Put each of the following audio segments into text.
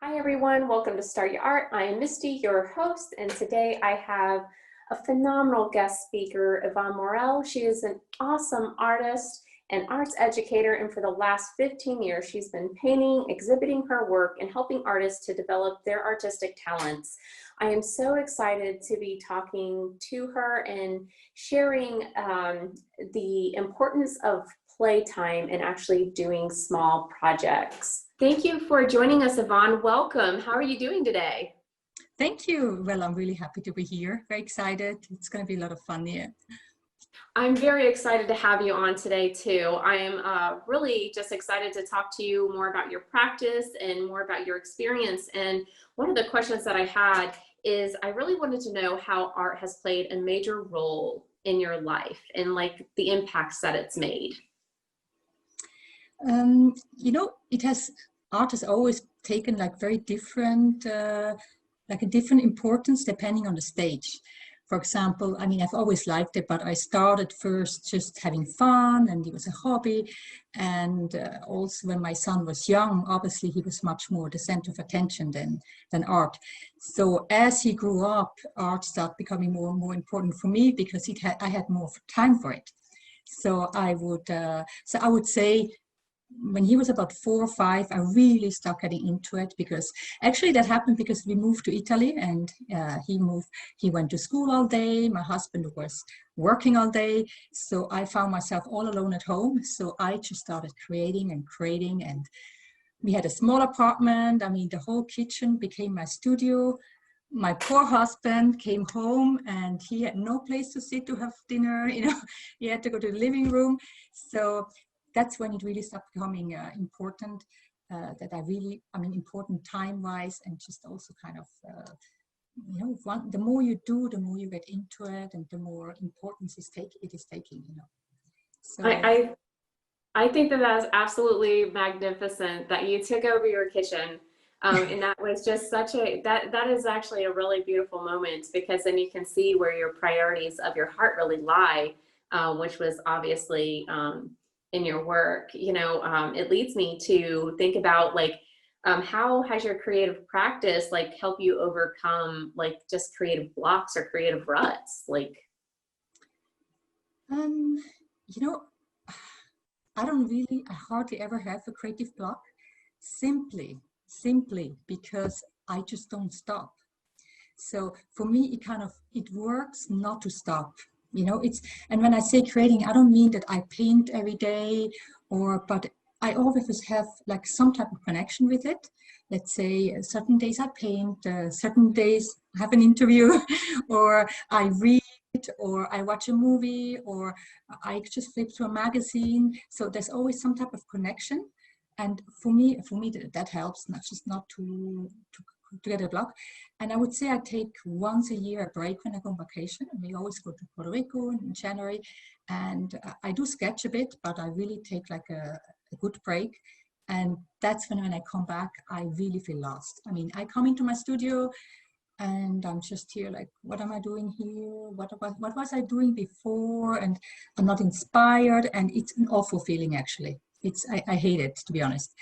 Hi everyone, welcome to Start Your Art. I am Misty, your host, and today I have a phenomenal guest speaker, Yvonne Morell. She is an awesome artist and arts educator, and for the last 15 years, she's been painting, exhibiting her work, and helping artists to develop their artistic talents. I am so excited to be talking to her and sharing the importance of playtime and actually doing small projects. Thank you for joining us, Yvonne. Welcome. How are you doing today? Thank you. Well, I'm really happy to be here. Very excited. It's going to be a lot of fun here. I'm very excited to have you on today too. I am really just excited to talk to you more about your practice and more about your experience. And one of the questions that I had is I really wanted to know how art has played a major role in your life and like the impacts that it's made. Art has always taken like very different, like a different importance depending on the stage. For example, I mean, I've always liked it, but I started first just having fun and it was a hobby. And also when my son was young, obviously he was much more the center of attention than art. So as he grew up, art started becoming more and more important for me because I had more time for it. So I would say when he was about 4 or 5, I really started getting into it because actually that happened because we moved to Italy and he went to school all day. My husband was working all day. So I found myself all alone at home. So I just started creating and creating, and we had a small apartment. I mean, the whole kitchen became my studio. My poor husband came home and he had no place to sit to have dinner. He had to go to the living room. So that's when it really started becoming important, important time-wise, and just also kind of, the more you do, the more you get into it, and the more importance it is taking, So I think that is absolutely magnificent that you took over your kitchen. And that was just that is actually a really beautiful moment, because then you can see where your priorities of your heart really lie, which was obviously in your work. It leads me to think about how has your creative practice help you overcome just creative blocks or creative ruts? Um, you know, I hardly ever have a creative block, simply because I just don't stop. So for me, it works not to stop. And when I say creating, I don't mean that I paint every day, but I always have like some type of connection with it. Let's say certain days I paint, certain days I have an interview, or I read, or I watch a movie, or I just flip through a magazine. So there's always some type of connection. And for me, that helps, not to get a block. And I would say I take once a year a break when I go on vacation. And we always go to Puerto Rico in January. And I do sketch a bit, but I really take like a good break. And that's when I come back, I really feel lost. I mean, I come into my studio and I'm just here like, what am I doing here? What was I doing before? And I'm not inspired. And it's an awful feeling, actually. I hate it, to be honest.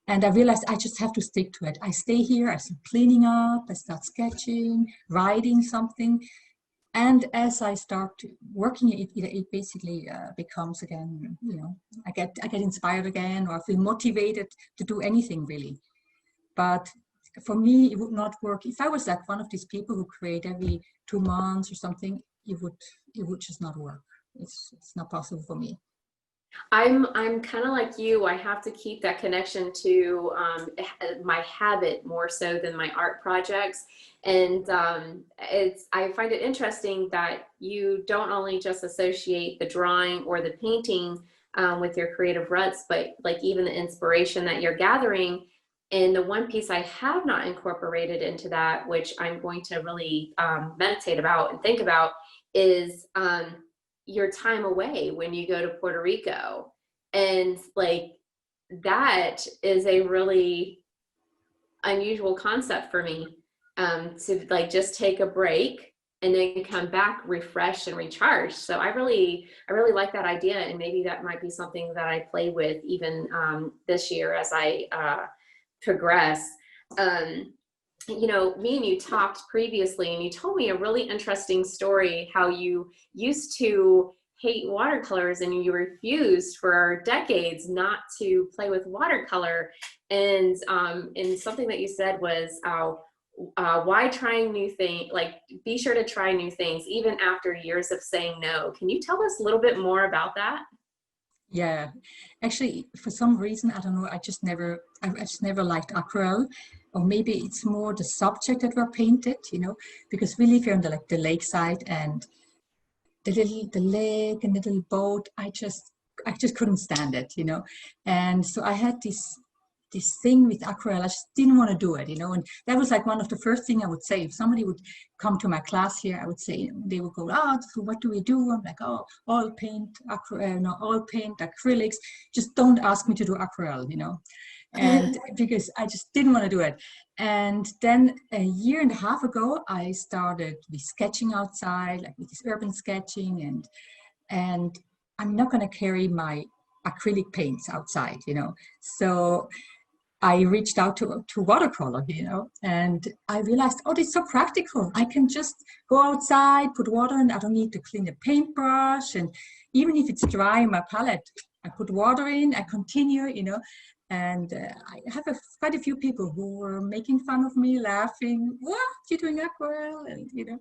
And I realized I just have to stick to it. I stay here, I start cleaning up, I start sketching, writing something. And as I start working, it basically becomes again, I get inspired again, or I feel motivated to do anything really. But for me, it would not work. If I was like one of these people who create every 2 months or something, it would just not work. It's not possible for me. I'm kind of like you. I have to keep that connection to my habit more so than my art projects. And I find it interesting that you don't only just associate the drawing or the painting with your creative ruts, but like even the inspiration that you're gathering. And the one piece I have not incorporated into that, which I'm going to really meditate about and think about, is your time away when you go to Puerto Rico. And that is a really unusual concept for me, to just take a break and then come back refreshed and recharged. So I really like that idea, and maybe that might be something that I play with even this year as I progress. you know, me and you talked previously, and you told me a really interesting story how you used to hate watercolors and you refused for decades not to play with watercolor. And something that you said was, why trying new things, like be sure to try new things even after years of saying no. Can you tell us a little bit more about that? Yeah, actually, for some reason, I don't know, I just never liked aquarelle, or maybe it's more the subject that were painted, you know, because we live here on the like the lakeside, and the lake and the little boat, I just couldn't stand it, you know, and so I had this thing with aquarelle. I just didn't want to do it, you know, and that was like one of the first thing I would say if somebody would come to my class here. I would say, they would go, oh, so what do we do? I'm like, oh, all paint aquarelle, no, all paint acrylics. Just don't ask me to do aquarelle, you know, and because I just didn't want to do it. And then a year and a half ago, I started with sketching outside, like with this urban sketching, and I'm not going to carry my acrylic paints outside, you know. So I reached out to watercolor, you know, and I realized, oh, this is so practical. I can just go outside, put water in, I don't need to clean the paintbrush. And even if it's dry in my palette, I put water in, I continue, you know. And I have quite a few people who were making fun of me, laughing, what, you're doing aquarelle? And, you know,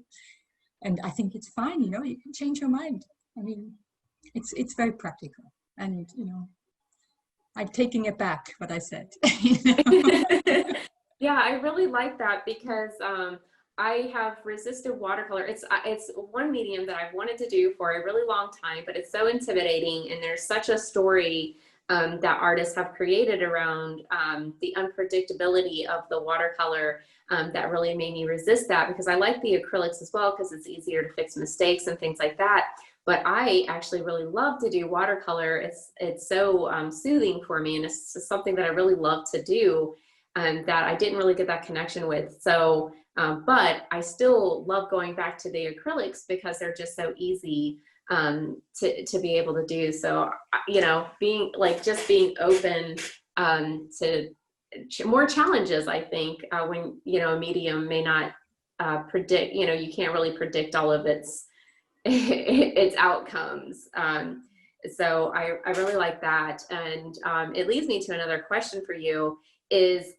and I think it's fine, you know, you can change your mind. I mean, it's very practical. And, you know, I'm taking it back what I said. You know? Yeah, I really like that because I have resisted watercolor. It's one medium that I've wanted to do for a really long time, but it's so intimidating, and there's such a story that artists have created around the unpredictability of the watercolor that really made me resist that, because I like the acrylics as well because it's easier to fix mistakes and things like that. But I actually really love to do watercolor. It's so soothing for me, and it's just something that I really love to do, that I didn't really get that connection with. So, but I still love going back to the acrylics because they're just so easy to be able to do. So, you know, just being open to more challenges, I think, when, you know, a medium may not predict, you know, you can't really predict all of its outcomes. So I really like that. And it leads me to another question for you is,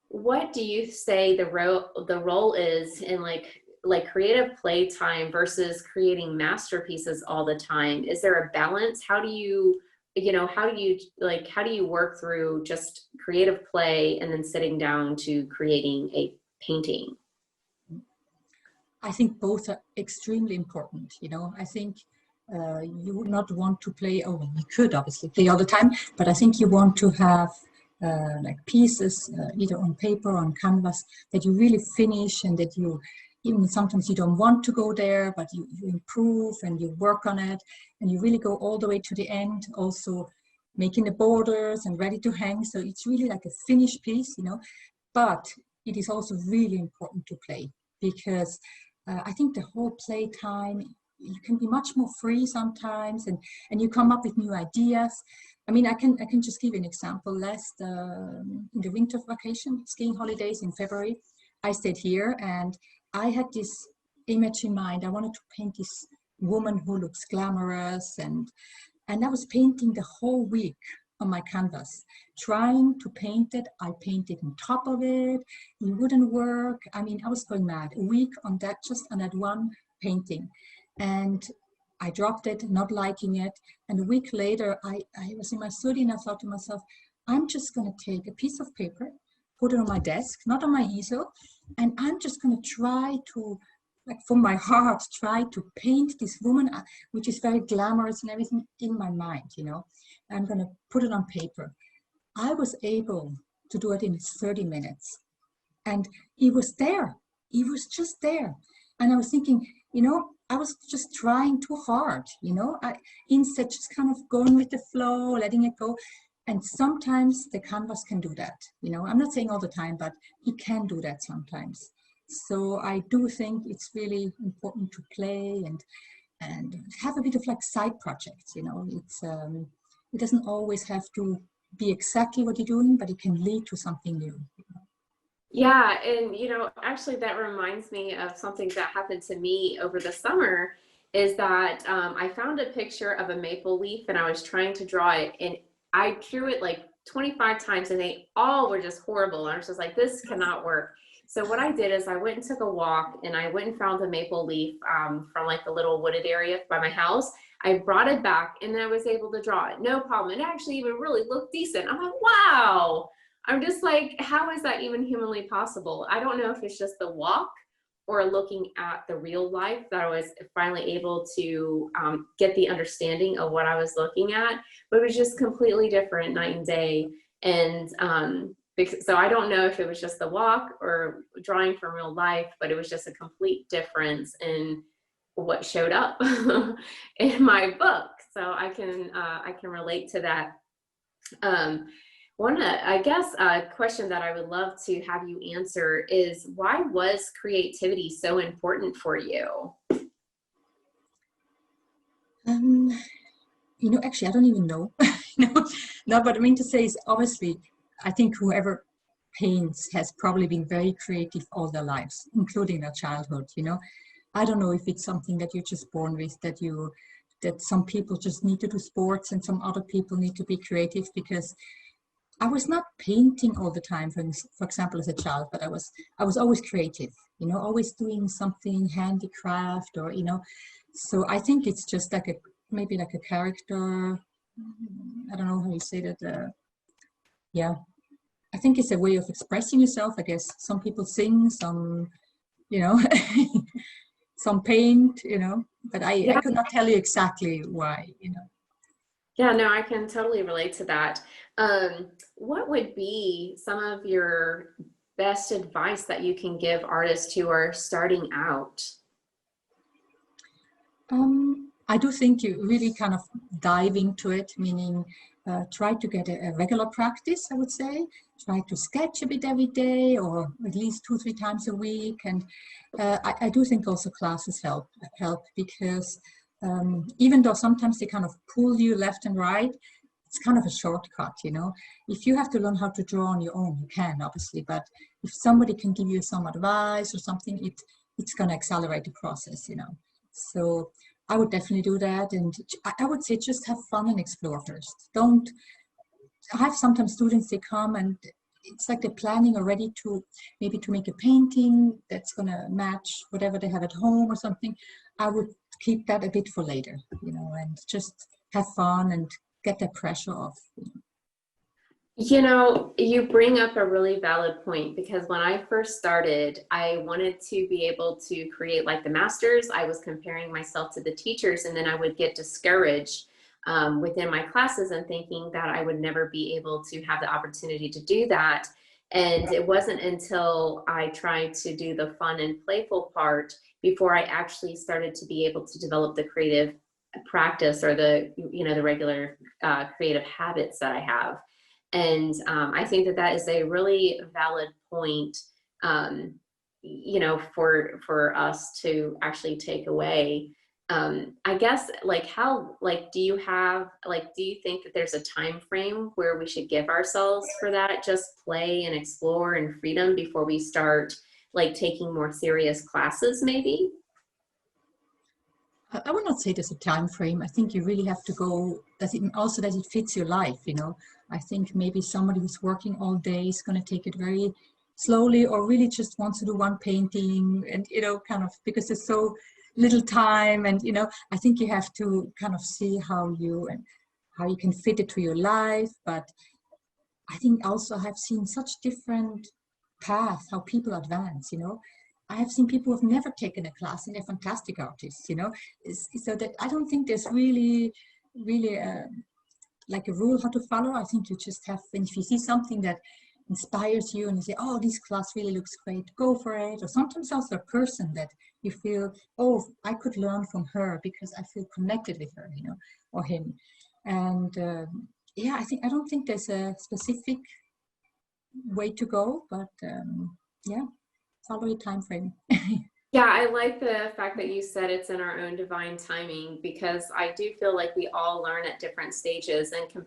what do you say the role is in like creative playtime versus creating masterpieces all the time? Is there a balance? How do you, you know, how do you work through just creative play and then sitting down to creating a painting? I think both are extremely important. You know, I think you would not want to play, oh, well, you could obviously play all the time, but I think you want to have like pieces, either on paper or on canvas, that you really finish, and that you, even sometimes you don't want to go there, but you improve and you work on it, and you really go all the way to the end, also making the borders and ready to hang. So it's really like a finished piece, you know, but it is also really important to play, because I think the whole playtime, you can be much more free sometimes, and you come up with new ideas. I mean, I can just give you an example. Last in the winter vacation, skiing holidays in February, I stayed here and I had this image in mind. I wanted to paint this woman who looks glamorous, and I was painting the whole week on my canvas, trying to paint it. I painted on top of it. It wouldn't work. I mean, I was going mad. A week on that, just on that one painting. And I dropped it, not liking it. And a week later, I was in my study and I thought to myself, I'm just going to take a piece of paper, put it on my desk, not on my easel, and I'm just going to try to, like from my heart, try to paint this woman, which is very glamorous and everything, in my mind, you know. I'm going to put it on paper. I was able to do it in 30 minutes. And he was there. He was just there. And I was thinking, you know, I was just trying too hard, you know, instead just kind of going with the flow, letting it go. And sometimes the canvas can do that, you know. I'm not saying all the time, but it can do that sometimes. So I do think it's really important to play and have a bit of like side projects, you know. It doesn't always have to be exactly what you're doing, but it can lead to something new. Yeah, and actually that reminds me of something that happened to me over the summer is that I found a picture of a maple leaf and I was trying to draw it and I drew it like 25 times and they all were just horrible. And I was just like, this cannot work. So what I did is I went and took a walk and I went and found a maple leaf from like the little wooded area by my house. I brought it back and then I was able to draw it. No problem. It actually even really looked decent. I'm like, wow. I'm just like, how is that even humanly possible? I don't know if it's just the walk or looking at the real life that I was finally able to get the understanding of what I was looking at, but it was just completely different night and day. And so I don't know if it was just the walk or drawing from real life, but it was just a complete difference in what showed up in my book. So I can relate to that. Um, I guess, a question that I would love to have you answer is why was creativity so important for you? Um, actually, I don't even know. no, no, but I mean to say is obviously, I think whoever paints has probably been very creative all their lives, including their childhood. I don't know if it's something that you're just born with, that some people just need to do sports and some other people need to be creative, because I was not painting all the time, for example, as a child, but I was always creative, always doing something handicraft or. So I think it's just like maybe like a character. I don't know how you say that. Yeah, I think it's a way of expressing yourself. I guess some people sing, some, you know, some paint. But I Yeah, could not tell you exactly why. yeah, no, I can totally relate to that. What would be some of your best advice that you can give artists who are starting out? I do think you really kind of dive into it, meaning try to get a regular practice, I would say. Try to sketch a bit every day or at least 2, 3 times a week. And I do think also classes help because even though sometimes they kind of pull you left and right, it's kind of a shortcut. If you have to learn how to draw on your own, you can obviously, but if somebody can give you some advice or something, it's going to accelerate the process. So I would definitely do that. And I would say just have fun and explore first. Don't, I have sometimes students, they come and it's like they're planning already to maybe to make a painting that's going to match whatever they have at home or something. I would keep that a bit for later, and just have fun and get that pressure off. You bring up a really valid point because when I first started, I wanted to be able to create like the masters. I was comparing myself to the teachers, and then I would get discouraged within my classes and thinking that I would never be able to have the opportunity to do that. And it wasn't until I tried to do the fun and playful part before I actually started to be able to develop the creative practice or the regular creative habits that I have. And I think that that is a really valid point, um, for us to actually take away. I guess like how like do you think that there's a time frame where we should give ourselves for that, just play and explore and freedom before we start like taking more serious classes maybe? I would not say there's a time frame. I think you really have to go that it fits your life. I think maybe somebody who's working all day is going to take it very slowly, or really just wants to do one painting and kind of because there's so little time. And I think you have to kind of see how you can fit it to your life. But I think also I have seen such different paths how people advance. I have seen people who've never taken a class and they're fantastic artists. So that I don't think there's really like a rule how to follow. I think you just have, and if you see something that inspires you and you say, oh, this class really looks great, go for it. Or sometimes also a person that you feel, oh, I could learn from her because I feel connected with her, or him. And yeah, I don't think there's a specific way to go, but yeah, follow your time frame. Yeah, I like the fact that you said it's in our own divine timing because I do feel like we all learn at different stages and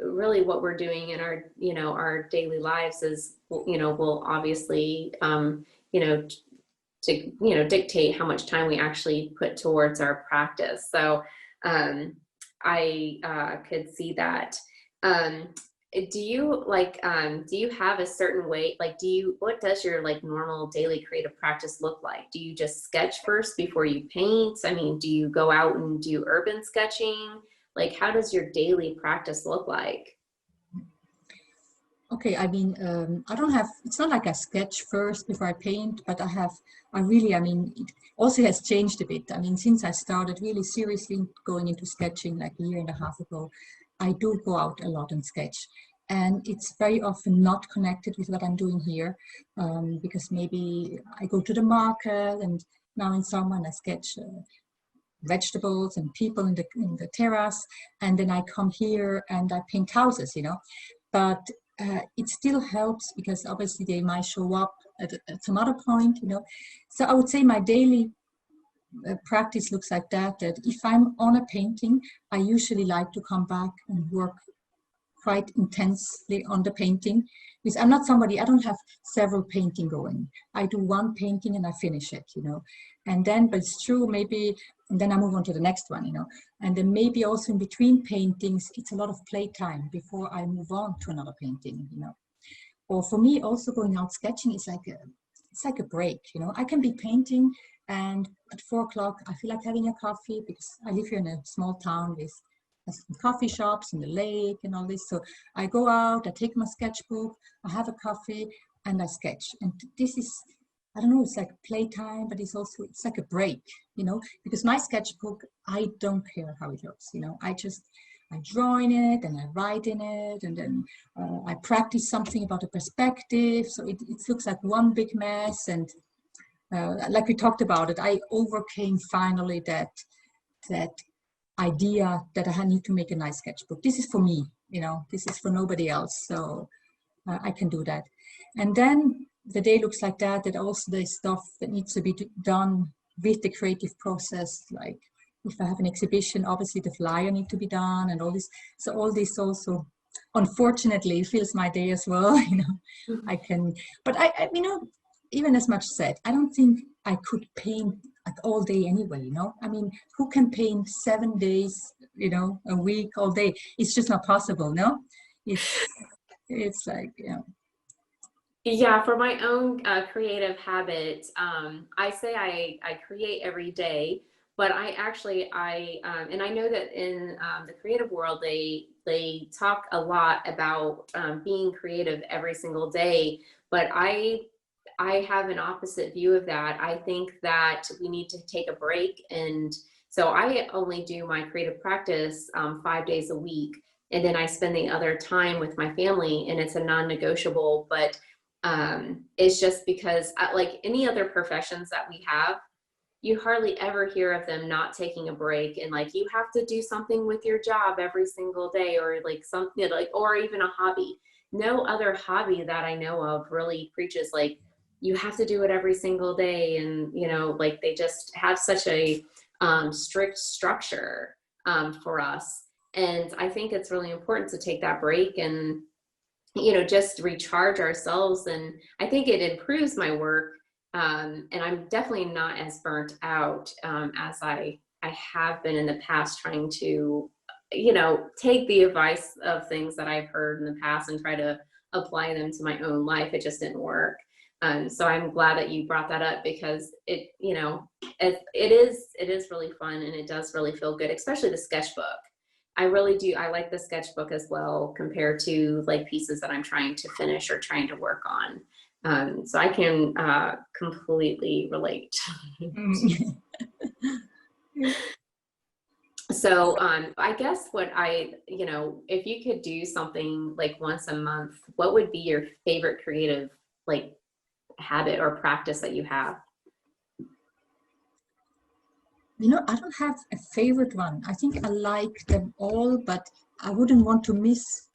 really what we're doing in our, our daily lives is, will obviously, to, dictate how much time we actually put towards our practice. So I could see that. Um, do you have a certain way, like, what does your like normal daily creative practice look like? Do you just sketch first before you paint? I mean, do you go out and do urban sketching? Like, how does your daily practice look like? Okay, I mean, I don't have, it's not like I sketch first before I paint, but I really, I mean, it also has changed a bit. I mean, since I started really seriously going into sketching like a year and a half ago, I do go out a lot and sketch. And it's very often not connected with what I'm doing here, because maybe I go to the market and now in summer and I sketch vegetables and people in the terrace, and then I come here and I paint houses, but it still helps because obviously they might show up at some other point, So I would say my daily practice looks like that if I'm on a painting, I usually like to come back and work quite intensely on the painting, because I'm not somebody, I don't have several painting going. I do one painting and I finish it, and then, but it's true, maybe, and then I move on to the next one, and then maybe also in between paintings, it's a lot of playtime before I move on to another painting, Or for me, also going out sketching is it's like a break, I can be painting and at 4 o'clock, I feel like having a coffee because I live here in a small town with some coffee shops and the lake and all this. So I go out, I take my sketchbook, I have a coffee and I sketch. And this is, I don't know, it's like playtime, but it's like a break, because my sketchbook, I don't care how it looks, I draw in it and I write in it, and then I practice something about the perspective. So it looks like one big mess. And like we talked about it, I overcame finally that idea that I need to make a nice sketchbook. This is for me, this is for nobody else. So I can do that. And then the day looks like that also there's stuff that needs to be done with the creative process. Like if I have an exhibition, obviously the flyer needs to be done and all this. So all this also, unfortunately, fills my day as well. I can, but I even as much said, I don't think I could paint like all day anyway, I mean, who can paint 7 days, a week, all day? It's just not possible, no? It's like, Yeah, for my own creative habit, I say I create every day, but and I know that in the creative world, they talk a lot about being creative every single day, but I have an opposite view of that. I think that we need to take a break. And so I only do my creative practice 5 days a week. And then I spend the other time with my family, and it's a non-negotiable. But it's just because like any other professions that we have, you hardly ever hear of them not taking a break, and like you have to do something with your job every single day, or like something like, or even a hobby. No other hobby that I know of really preaches like you have to do it every single day. And like they just have such a strict structure for us. And I think it's really important to take that break and just recharge ourselves. And I think it improves my work. And I'm definitely not as burnt out as I have been in the past, trying to, take the advice of things that I've heard in the past and try to apply them to my own life. It just didn't work. So I'm glad that you brought that up, because it is really fun, and it does really feel good, especially the sketchbook. I really do. I like the sketchbook as well compared to like pieces that I'm trying to finish or trying to work on. So I can completely relate. So I guess if you could do something like once a month, what would be your favorite creative like habit or practice that you have? I don't have a favorite one. I think I like them all, but I wouldn't want to miss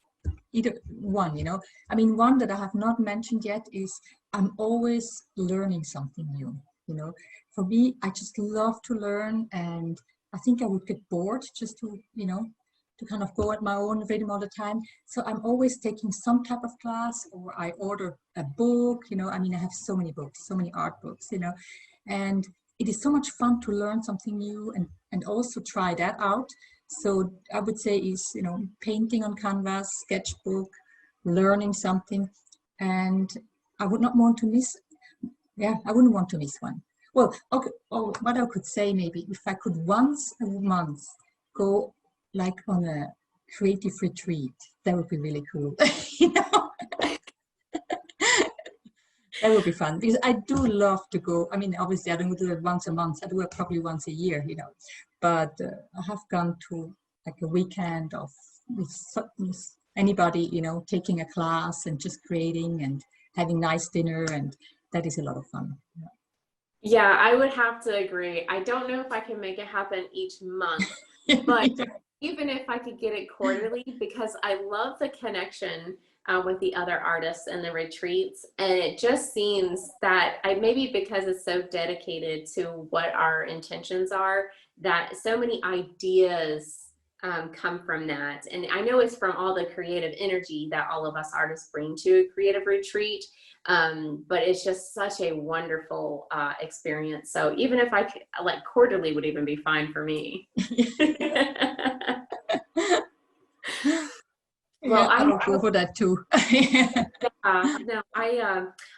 either one, I mean, one that I have not mentioned yet is I'm always learning something new. For me, I just love to learn, and I think I would get bored just to to kind of go at my own rhythm all the time. So I'm always taking some type of class, or I order a book, you know. I mean, I have so many books, so many art books, you know, and it is so much fun to learn something new and also try that out. So I would say is, you know, painting on canvas, sketchbook, learning something, and I would not want to miss, yeah, I wouldn't want to miss one. Well, okay, oh, what I could say maybe, if I could once a month go like on a creative retreat, that would be really cool. You know, that would be fun because I do love to go. I mean, obviously, I don't do it once a month. I do it probably once a year, you know. But I have gone to like a weekend of with anybody, you know, taking a class and just creating and having nice dinner, and that is a lot of fun. Yeah, I would have to agree. I don't know if I can make it happen each month, but even if I could get it quarterly, because I love the connection with the other artists and the retreats. And it just seems that maybe because it's so dedicated to what our intentions are, that so many ideas come from that. And I know it's from all the creative energy that all of us artists bring to a creative retreat. But it's just such a wonderful experience. So even if I could, like, quarterly would even be fine for me. Well, Yeah, I'll go for that too. no,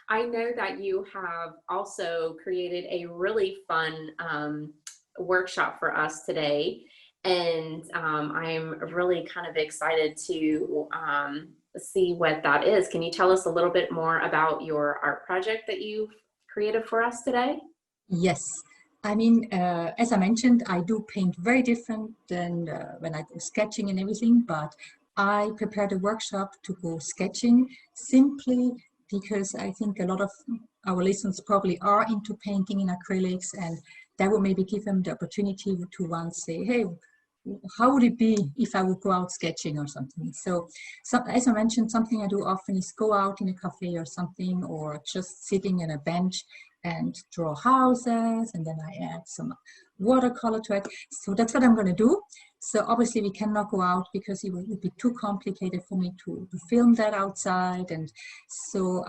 I know that you have also created a really fun workshop for us today, and I'm really kind of excited to see what that is. Can you tell us a little bit more about your art project that you've created for us today? Yes. I mean, as I mentioned, I do paint very different than when I go sketching and everything, but I prepared a workshop to go sketching simply because I think a lot of our listeners probably are into painting in acrylics, and that would maybe give them the opportunity to once say, hey, how would it be if I would go out sketching or something? So as I mentioned, something I do often is go out in a cafe or something, or just sitting on a bench and draw houses, and then I add some watercolor to it. So that's what I'm going to do. So obviously we cannot go out because it would be too complicated for me to film that outside. And so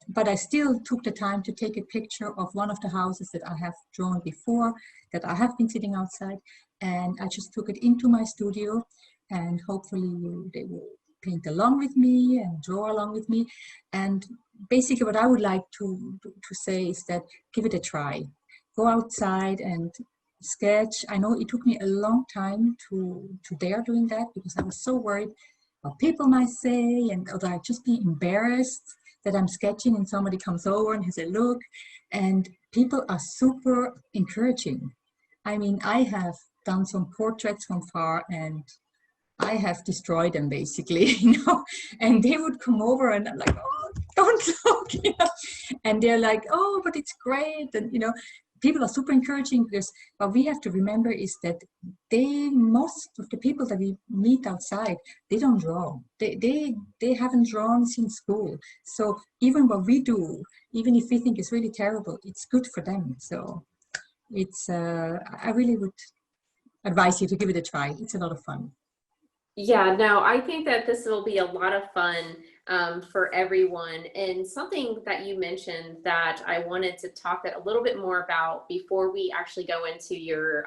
but I still took the time to take a picture of one of the houses that I have drawn before, that I have been sitting outside, and I just took it into my studio, and hopefully they will paint along with me and draw along with me. And basically what I would like to say is that give it a try. Go outside and sketch. I know it took me a long time to dare doing that, because I was so worried what people might say, and or I'd just be embarrassed that I'm sketching and somebody comes over and has a look. And people are super encouraging. I mean, I have done some portraits from far, and I have destroyed them basically, you know, and they would come over and I'm like, oh, don't look, you know, and they're like, oh, but it's great. And, you know, people are super encouraging, because what we have to remember is that most of the people that we meet outside, they don't draw. They haven't drawn since school. So even what we do, even if we think it's really terrible, it's good for them. So it's, I really would advise you to give it a try. It's a lot of fun. Yeah, no, I think that this will be a lot of fun for everyone. And something that you mentioned that I wanted to talk a little bit more about before we actually go into your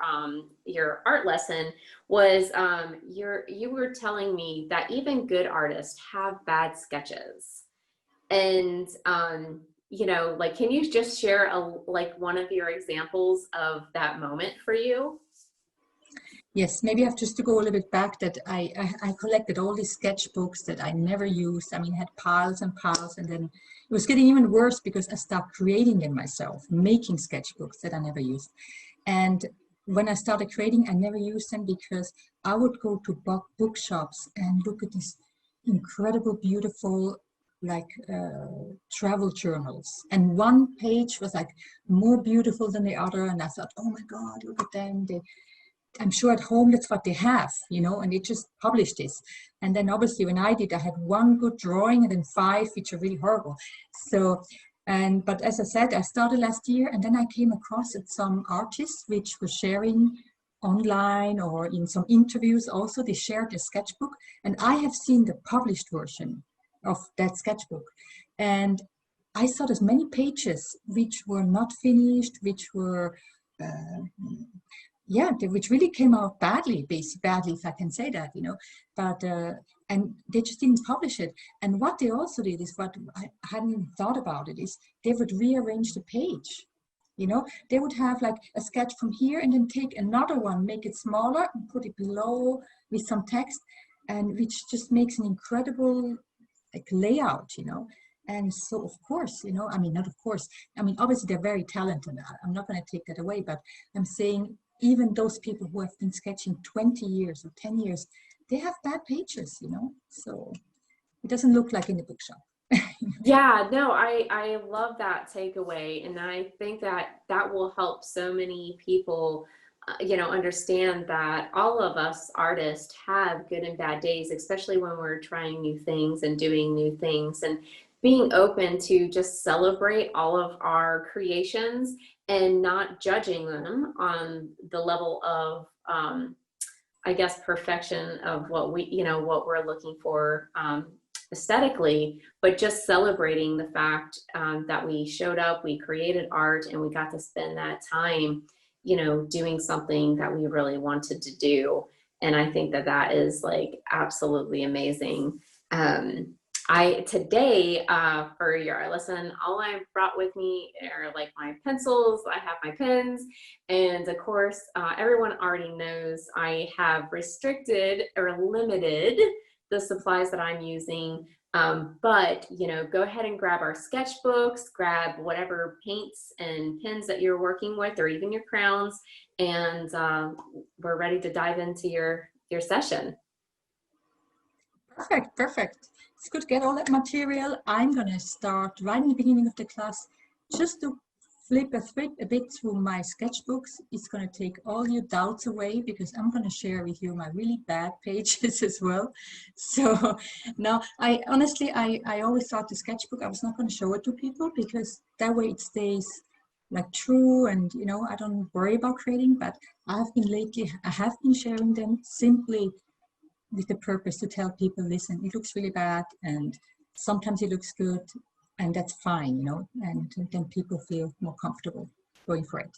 art lesson was you were telling me that even good artists have bad sketches. And you know, like, can you just share one of your examples of that moment for you? Yes, maybe I have just to go a little bit back, that I collected all these sketchbooks that I never used. I mean, had piles and piles, and then it was getting even worse because I started creating them myself, making sketchbooks that I never used. And when I started creating, I never used them because I would go to bookshops and look at these incredible, beautiful, like travel journals. And one page was like more beautiful than the other. And I thought, oh my God, look at them. I'm sure at home that's what they have, you know, and they just published this. And then obviously when I did, I had one good drawing and then 5 which are really horrible. So, but as I said, I started last year, and then I came across some artists which were sharing online or in some interviews also, they shared a sketchbook, and I have seen the published version of that sketchbook. And I saw there's many pages which were not finished, which were, which really came out badly, badly, if I can say that, but, and they just didn't publish it. And what they also did is, what I hadn't thought about it, is they would rearrange the page. They would have like a sketch from here and then take another one, make it smaller and put it below with some text, and which just makes an incredible like layout, And so of course, not of course, obviously they're very talented. I'm not going to take that away, but I'm saying even those people who have been sketching 20 years or 10 years, they have bad pages, So it doesn't look like in the bookshop. Yeah, no, I love that takeaway. And I think that will help so many people, understand that all of us artists have good and bad days, especially when we're trying new things and doing new things, and being open to just celebrate all of our creations and not judging them on the level of, I guess, perfection of what what we're looking for, aesthetically, but just celebrating the fact that we showed up, we created art, and we got to spend that time, doing something that we really wanted to do. And I think that is like absolutely amazing. Today, for your lesson, all I brought with me are like my pencils, I have my pens, and of course, everyone already knows I have restricted or limited the supplies that I'm using. But go ahead and grab our sketchbooks, grab whatever paints and pens that you're working with, or even your crowns, and we're ready to dive into your session. Perfect. It's good to get all that material. I'm going to start right in the beginning of the class just to flip a bit through my sketchbooks. It's going to take all your doubts away, because I'm going to share with you my really bad pages as well. So now, I honestly always thought the sketchbook, I was not going to show it to people, because that way it stays like true, and I don't worry about creating. But I have been sharing them simply with the purpose to tell people, listen, it looks really bad, and sometimes it looks good, and that's fine, and then people feel more comfortable going for it.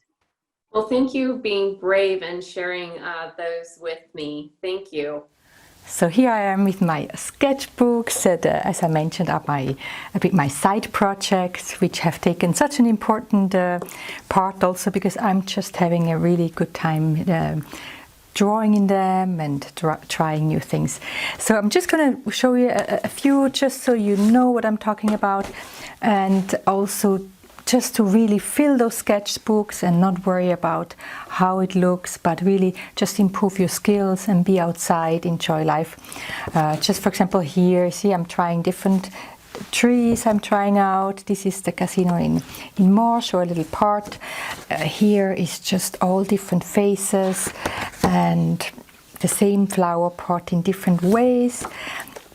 Well, thank you being brave and sharing those with me. Thank you. So here I am with my sketchbooks that, as I mentioned, are my side projects, which have taken such an important part also, because I'm just having a really good time drawing in them and trying new things. So I'm just going to show you a few, just so you know what I'm talking about, and also just to really fill those sketchbooks and not worry about how it looks, but really just improve your skills and be outside, enjoy life. Just for example, here, see, I'm trying different trees I'm trying out. This is the casino in Morell, or a little part. Here is just all different faces and the same flower pot in different ways.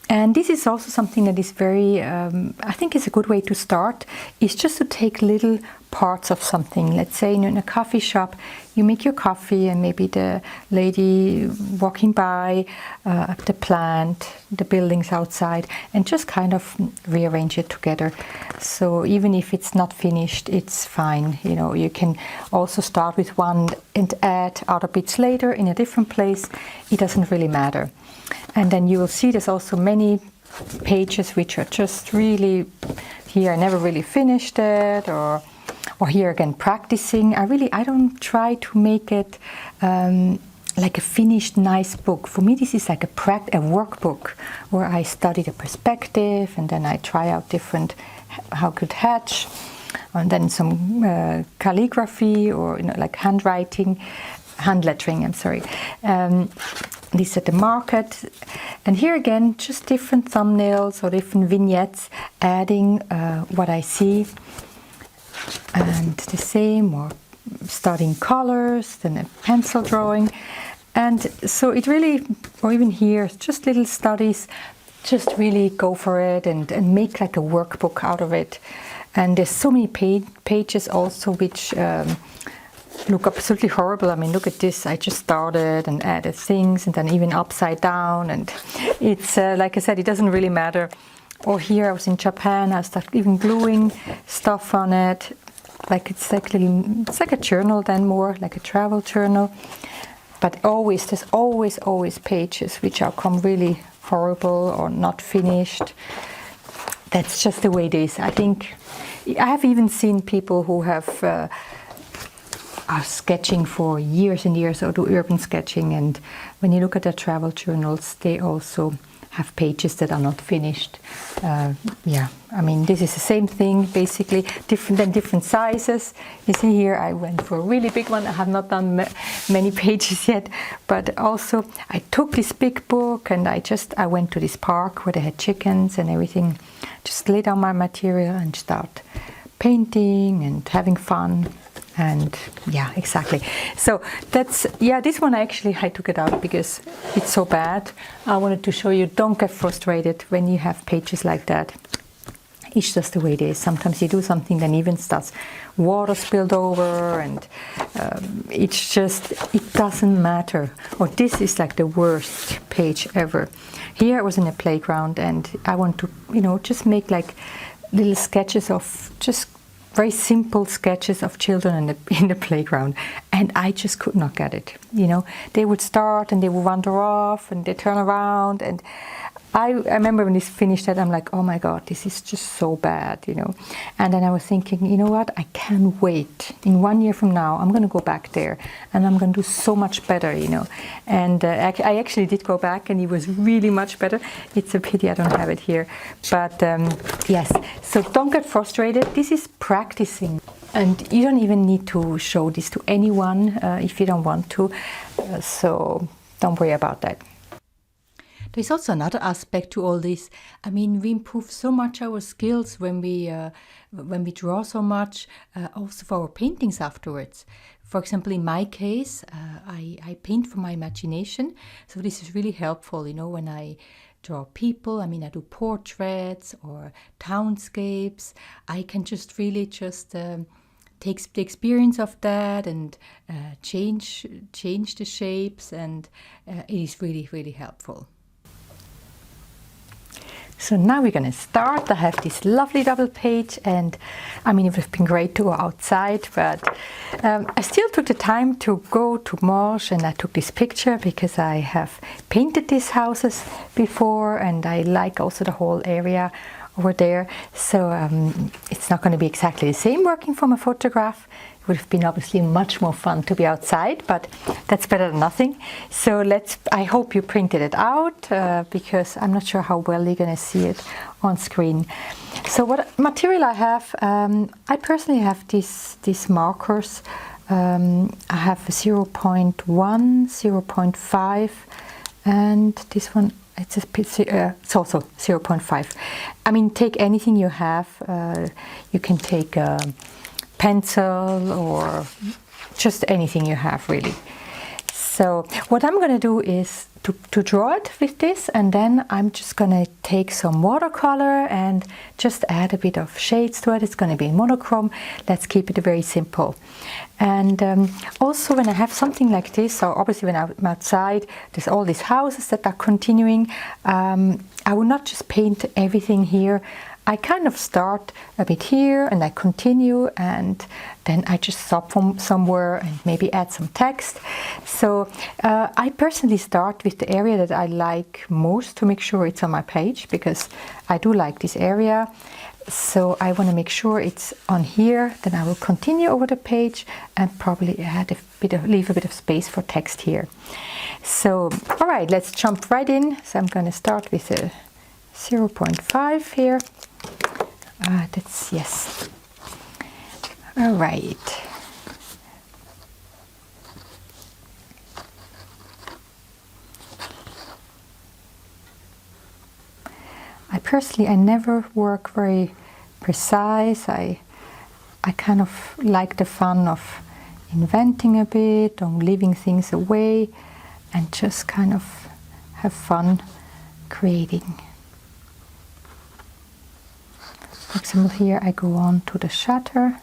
And this is also something that is very, I think is a good way to start, is just to take little parts of something. Let's say in a coffee shop, you make your coffee and maybe the lady walking by, the plant, the buildings outside, and just kind of rearrange it together. So even if it's not finished, it's fine. You can also start with one and add other bits later in a different place. It doesn't really matter. And then you will see there's also many pages which are just really, here I never really finished it, or here again practicing. I don't try to make it like a finished nice book. For me this is like a workbook where I study the perspective, and then I try out different, how could hatch, and then some calligraphy, or like hand lettering, I'm sorry. These at the market, and here again just different thumbnails or different vignettes, adding what I see, and the same, or starting colors, then a pencil drawing. And so it really, or even here, just little studies, just really go for it and make like a workbook out of it. And there's so many pages also which look absolutely horrible. I mean, look at this. I just started and added things and then even upside down. And it's, like I said, it doesn't really matter. Or here I was in Japan, I started even gluing stuff on it. Like it's like a journal then, more like a travel journal. But always, there's always pages which are come really horrible or not finished. That's just the way it is. I think I have even seen people who have are sketching for years and years or do urban sketching, and when you look at their travel journals, they also have pages that are not finished. Yeah, I mean, this is the same thing, basically, different sizes. You see here, I went for a really big one. I have not done many pages yet, but also I took this big book and I went to this park where they had chickens and everything, just lay down my material and start painting and having fun. And yeah, exactly. So that's, yeah, this one I took it out because it's so bad. I wanted to show you, don't get frustrated when you have pages like that. It's just the way it is. Sometimes you do something, then even starts water spilled over, and it's just, it doesn't matter. Or this is like the worst page ever. Here I was in a playground and I want to, just make like little sketches of just very simple sketches of children in the playground, and I just could not get it. They would start and they would wander off and they turn around, and I remember when this finished that, I'm like, oh my God, this is just so bad, And then I was thinking, you know what, I can't wait. In 1 year from now, I'm going to go back there and I'm going to do so much better, And I actually did go back and it was really much better. It's a pity I don't have it here. But yes, so don't get frustrated. This is practicing. And you don't even need to show this to anyone if you don't want to. So don't worry about that. There's also another aspect to all this. I mean, we improve so much our skills when we draw so much, also for our paintings afterwards. For example, in my case, I paint from my imagination, so this is really helpful. When I draw people, I mean, I do portraits or townscapes. I can just really take the experience of that and change the shapes, and it is really, really helpful. So now we're going to start. I have this lovely double page, and I mean, it would have been great to go outside, but I still took the time to go to Morell, and I took this picture because I have painted these houses before and I like also the whole area over there. So it's not going to be exactly the same working from a photograph. It would have been obviously much more fun to be outside, but that's better than nothing. So I hope you printed it out because I'm not sure how well you're going to see it on screen. So what material I have, I personally have these markers. I have 0.1, 0.5, and this one, it's also 0.5. I mean, take anything you have. You can take pencil or just anything you have, really. So what I'm going to do is to draw it with this, and then I'm just going to take some watercolor and just add a bit of shades to it. It's going to be monochrome. Let's keep it very simple. And also when I have something like this, or obviously when I'm outside, there's all these houses that are continuing. I will not just paint everything here. I kind of start a bit here and I continue, and then I just stop from somewhere and maybe add some text. So I personally start with the area that I like most to make sure it's on my page, because I do like this area. So I want to make sure it's on here. Then I will continue over the page and probably leave a bit of space for text here. So all right, let's jump right in. So I'm going to start with a 0.5 here. That's yes. All right. I never work very precise. I kind of like the fun of inventing a bit, on leaving things away, and just kind of have fun creating. For example, here I go on to the shutter.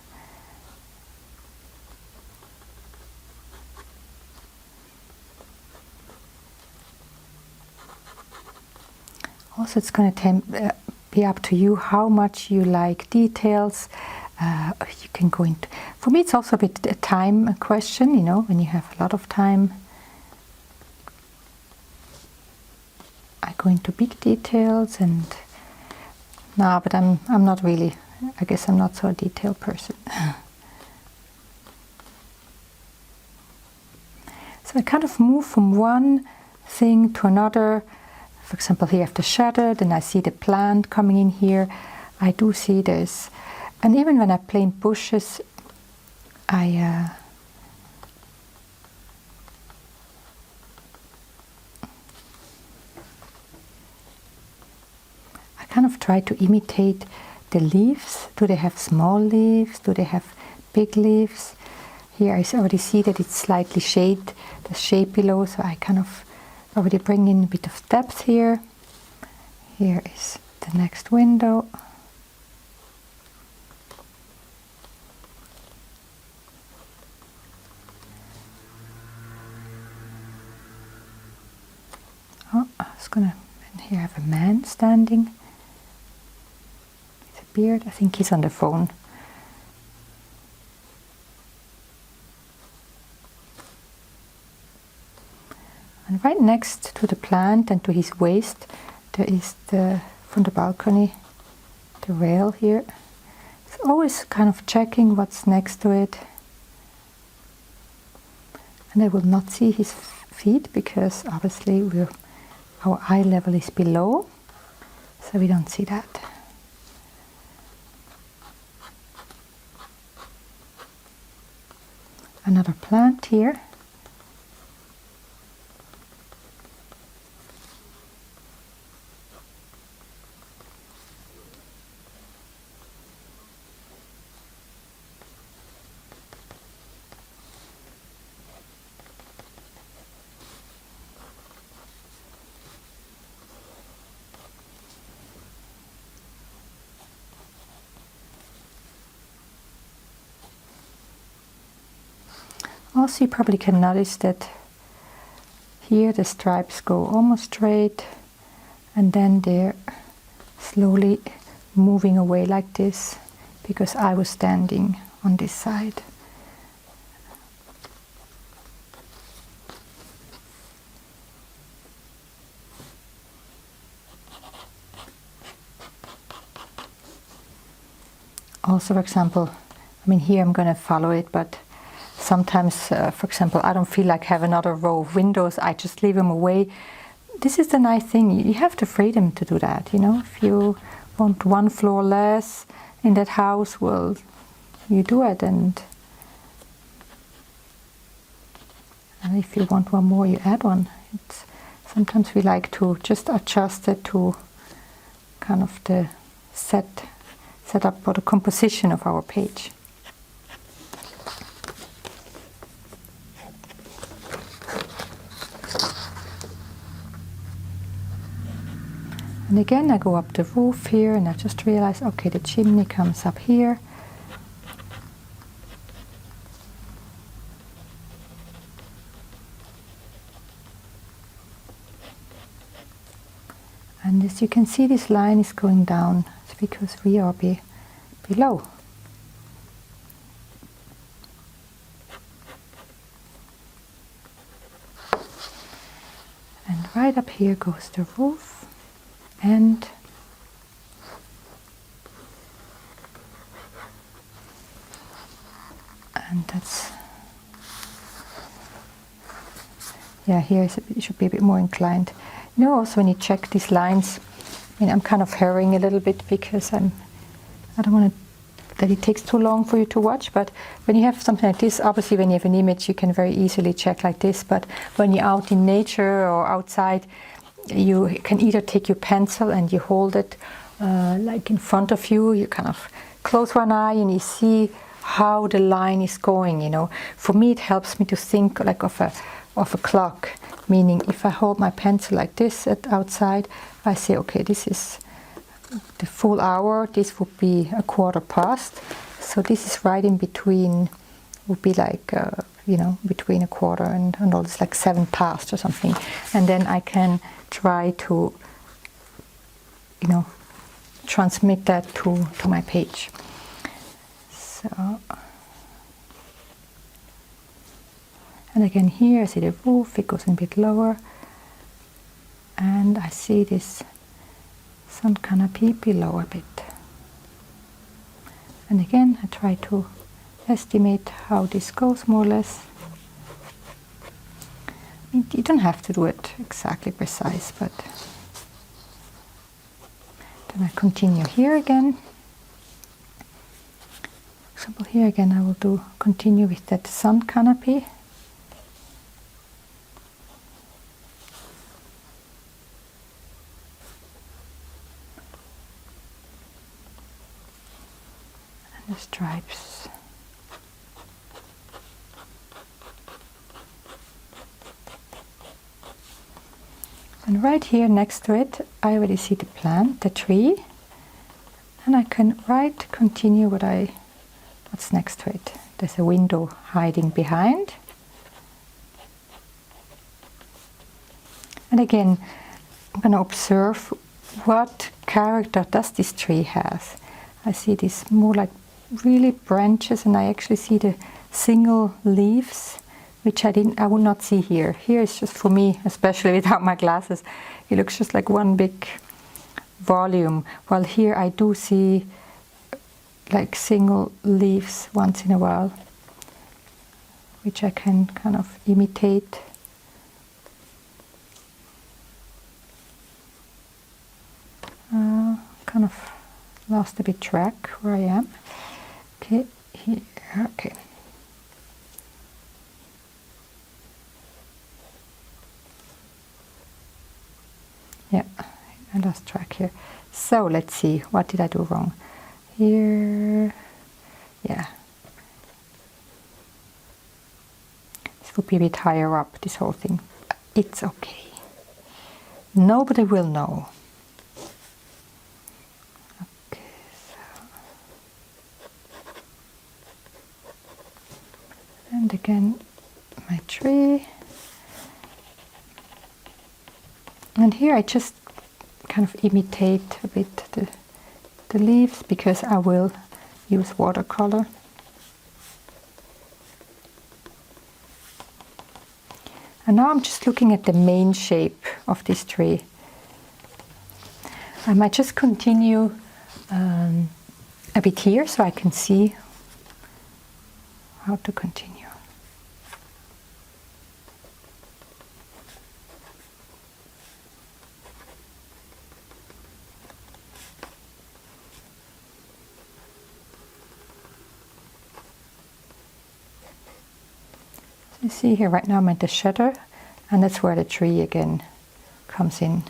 Also, it's going to be up to you how much you like details. You can go into. For me, it's also a bit a time question. You know, when you have a lot of time, I go into big details and. No, but I'm not really. I guess I'm not so a detail person. So I kind of move from one thing to another. For example, here I have the shadow, then I see the plant coming in here. I do see this. And even when I paint bushes, I kind of try to imitate the leaves. Do they have small leaves? Do they have big leaves? Here I already see that it's slightly shaded, the shade below, so I kind of already bring in a bit of depth here. Here is the next window. Oh, I was gonna, and here I have a man standing with a beard. I think he's on the phone. And right next to the plant and to his waist, there is from the balcony, the rail here. It's always kind of checking what's next to it. And I will not see his feet because obviously our eye level is below, so we don't see that. Another plant here. Also, you probably can notice that here the stripes go almost straight and then they're slowly moving away like this because I was standing on this side. Also, for example, I mean here I'm going to follow it, but sometimes, for example, I don't feel like have another row of windows. I just leave them away. This is the nice thing. You have the freedom to do that. You know, if you want one floor less in that house, well, you do it. And if you want one more, you add one. Sometimes we like to just adjust it to kind of the set up for the composition of our page. And again, I go up the roof here and I just realize, okay, the chimney comes up here. And as you can see, this line is going down. It's because we are below. And right up here goes the roof. And that's, yeah, here it should be a bit more inclined. You know, also when you check these lines, I mean, I'm kind of hurrying a little bit because I don't want that it takes too long for you to watch, but when you have something like this, obviously when you have an image, you can very easily check like this, but when you're out in nature or outside, you can either take your pencil and you hold it like in front of you. You kind of close one eye and you see how the line is going. You know, for me it helps me to think like of a clock. Meaning, if I hold my pencil like this outside, I say, okay, this is the full hour. This would be a quarter past. So this is right in between. Would be like you know, between a quarter and all this, like 7 past or something. And then I can try to you know, transmit that to my page. So, and again here I see the roof, it goes a bit lower, and I see this sun canopy below a bit. And again I try to estimate how this goes more or less. I mean, you don't have to do it exactly precise, but then I continue here again. For example, here again I will continue with that sun canopy. And the stripes. And right here next to it, I already see the plant, the tree, and I can continue what's next to it. There's a window hiding behind. And again, I'm going to observe what character does this tree have. I see this more like really branches, and I actually see the single leaves, which I would not see here. Here it's just, for me, especially without my glasses, it looks just like one big volume. While here I do see like single leaves once in a while, which I can kind of imitate. Kind of lost a bit track where I am. Okay, here, okay. Yeah, I lost track here. So let's see, what did I do wrong? Here, yeah. This would be a bit higher up, this whole thing. It's okay. Nobody will know. Okay, so. And again, my tree. And here I just kind of imitate a bit the leaves, because I will use watercolor. And now I'm just looking at the main shape of this tree. I might just continue a bit here so I can see how to continue. You see here right now I'm at the shutter, and that's where the tree again comes in.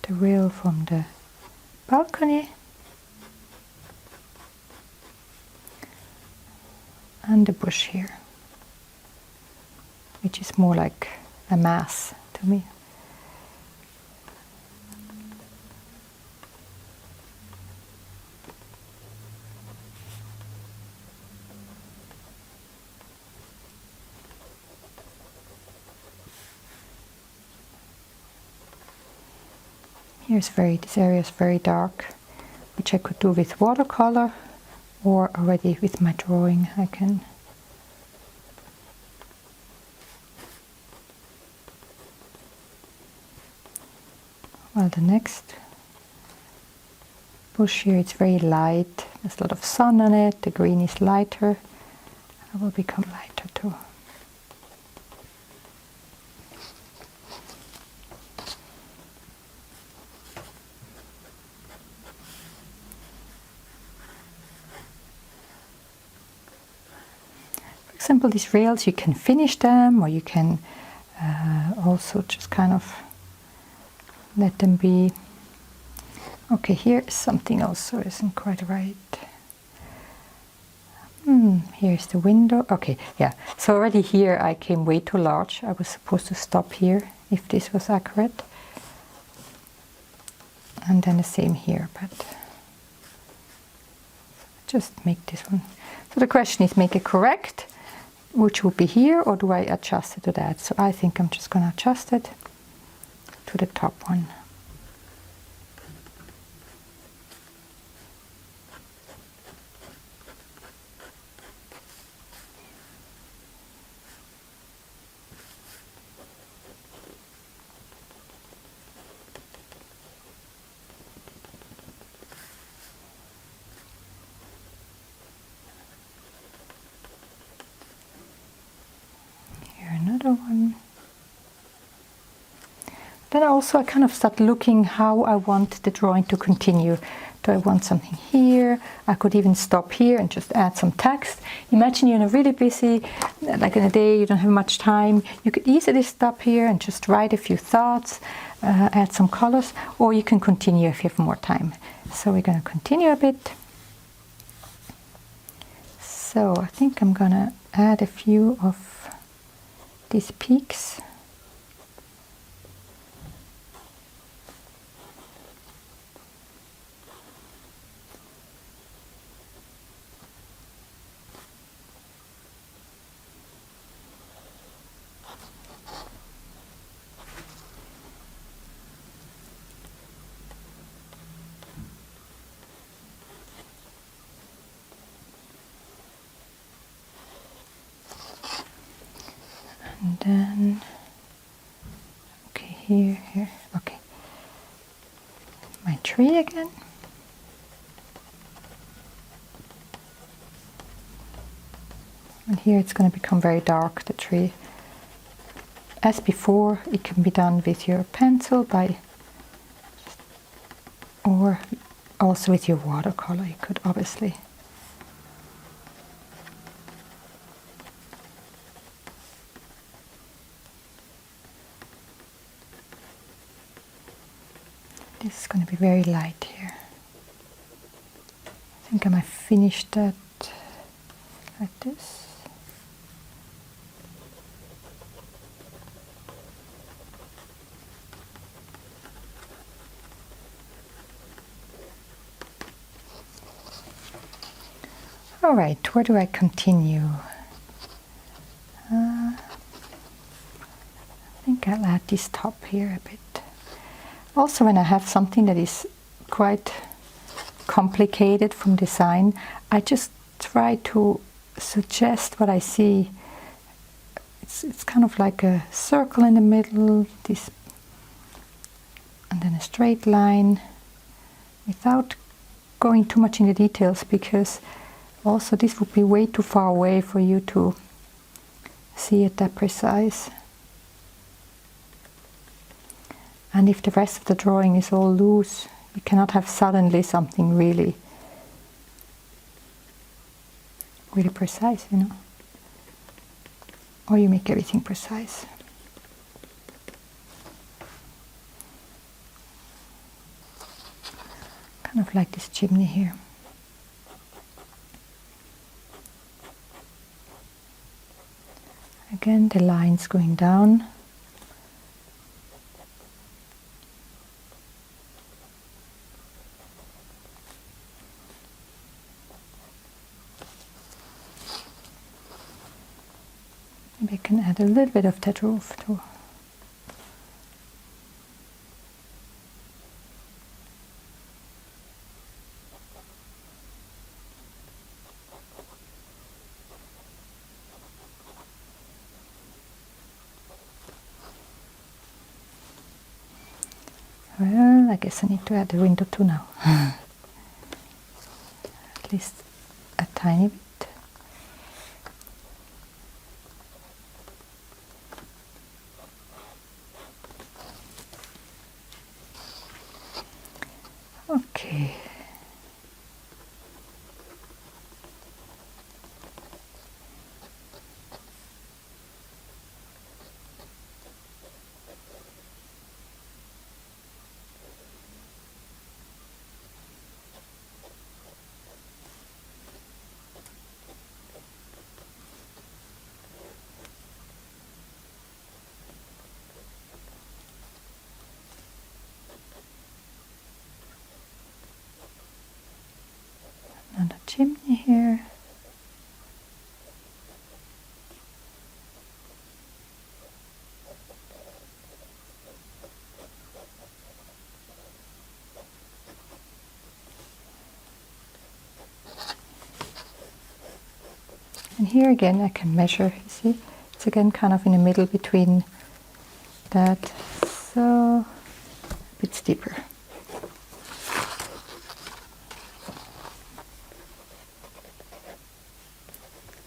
The rail from the balcony and the bush here, which is more like a mass to me. This area is very dark, which I could do with watercolor, or already with my drawing I can. Well, the next bush here, it's very light, there's a lot of sun on it, the green is lighter, it will become lighter too. For example, these rails, you can finish them, or you can also just kind of let them be. Okay, here is something also isn't quite right. Here's the window. Okay, yeah. So already here I came way too large. I was supposed to stop here if this was accurate. And then the same here, but just make this one. So the question is, make it correct. which would be here, or do I adjust it to that? So I think I'm just going to adjust it to the top one. Another one. Then also I kind of start looking how I want the drawing to continue. Do I want something here? I could even stop here and just add some text. Imagine you're in a really busy, like in a day, you don't have much time. You could easily stop here and just write a few thoughts, add some colors, or you can continue if you have more time. So we're going to continue a bit. So I think I'm going to add a few of these peaks. And then, okay, here, okay. My tree again. And here it's going to become very dark, the tree. As before, it can be done with your pencil or also with your watercolor. You could obviously. This is going to be very light here. I think I might finish that like this. All right, where do I continue? I think I'll add this top here a bit. Also, when I have something that is quite complicated from design, I just try to suggest what I see. It's kind of like a circle in the middle, this, and then a straight line, without going too much into details, because also this would be way too far away for you to see it that precise. And if the rest of the drawing is all loose, you cannot have suddenly something really precise, you know. Or you make everything precise. Kind of like this chimney here. Again, the lines going down. Maybe I can add a little bit of that roof too. Well, I guess I need to add the window too now. At least a tiny bit. Okay. And here again I can measure, you see, it's again kind of in the middle between that, so a bit steeper.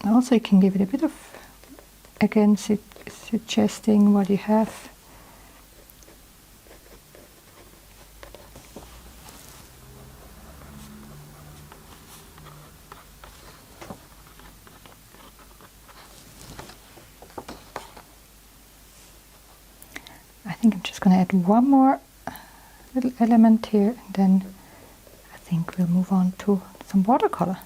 Also you can give it a bit of, again, suggesting what you have. I think I'm just going to add one more little element here, and then I think we'll move on to some watercolor.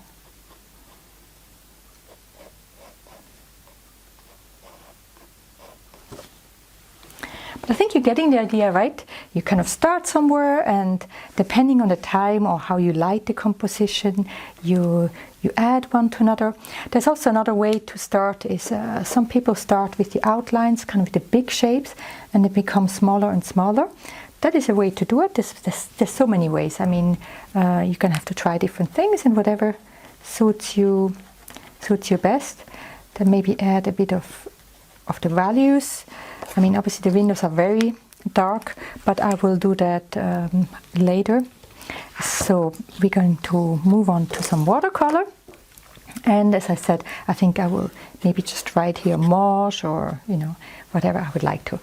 But I think you're getting the idea, right? You kind of start somewhere, and depending on the time or how you like the composition, you add one to another. There's also another way to start is some people start with the outlines, kind of the big shapes, and they become smaller and smaller. That is a way to do it. There's so many ways. I mean, you're gonna have to try different things, and whatever suits you best. Then maybe add a bit of the values. I mean, obviously the windows are very dark, but I will do that later. So we're going to move on to some watercolor. And as I said, I think I will maybe just write here mauve, or, you know, whatever I would like to.